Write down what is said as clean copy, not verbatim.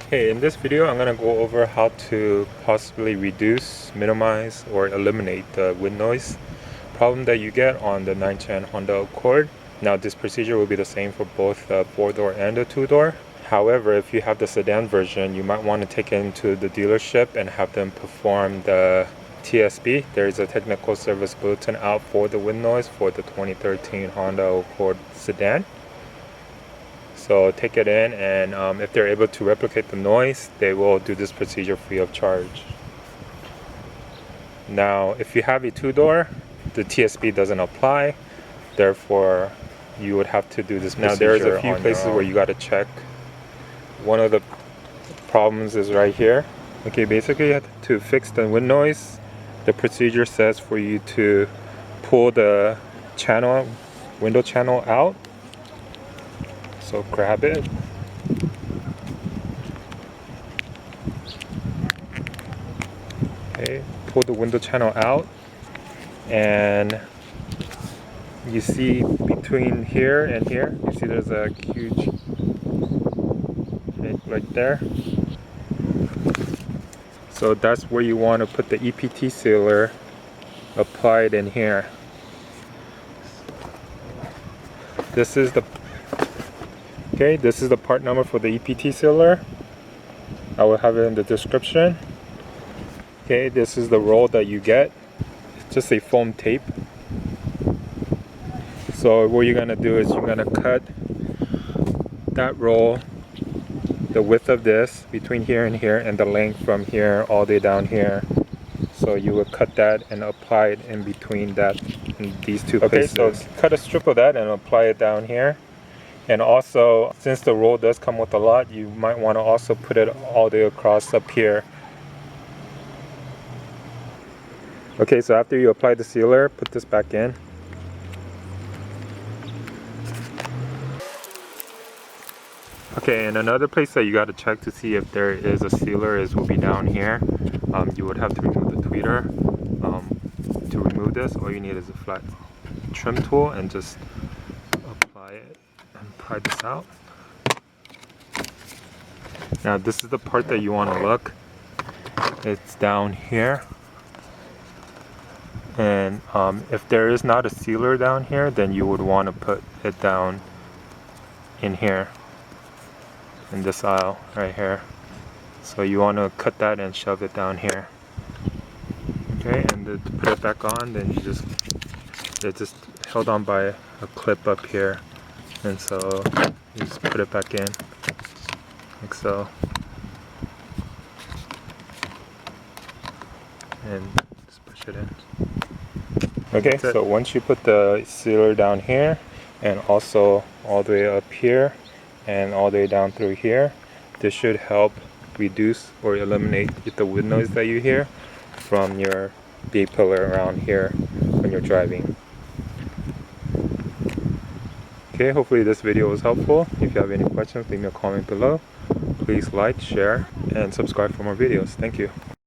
Okay, in this video I'm going to go over how to possibly reduce, minimize, or eliminate the wind noise problem that you get on the 9th-gen Honda Accord. Now this procedure will be the same for both the 4-door and the 2-door. However, if you have the sedan version, you might want to take it into the dealership and have them perform the TSB. There is a technical service bulletin out for the wind noise for the 2013 Honda Accord sedan. So take it in, and if they're able to replicate the noise, they will do this procedure free of charge. Now, if you have a 2-door, the TSB doesn't apply. Therefore, you would have to do this procedure. Now, there's a few places where you got to check. One of the problems is right here. Okay, basically, to fix the wind noise, the procedure says for you to pull the channel, window channel out. So grab it. Okay, pull the window channel out, and you see between here and here, you see there's a huge hit right there. So that's where you want to put the EPT sealer applied in here. This is the part number for the EPT sealer. I will have it in the description. Okay, this is the roll that you get. It's just a foam tape. So what you're gonna do is you're gonna cut that roll, the width of this between here and here, and the length from here all the way down here. So you will cut that and apply it in between that in these two places. Okay, so cut a strip of that and apply it down here. And also, since the roll does come with a lot, you might want to also put it all the way across up here. Okay, so after you apply the sealer, put this back in. Okay, and another place that you got to check to see if there is a sealer will be down here. You would have to remove the tweeter. To remove this, all you need is a flat trim tool and just apply it and pry this out. Now this is the part that you want to look. It's down here. And if there is not a sealer down here, then you would want to put it down in here, in this aisle right here. So you want to cut that and shove it down here. Okay, and to put it back on, then it's just held on by a clip up here, and so you just put it back in like so, and just push it in. Okay, so once you put the sealer down here, and also all the way up here, and all the way down through here, this should help reduce or eliminate the wind noise that you hear from your B-pillar around here when you're driving. Okay, hopefully this video was helpful. If you have any questions, leave me a comment below. Please like, share, and subscribe for more videos. Thank you.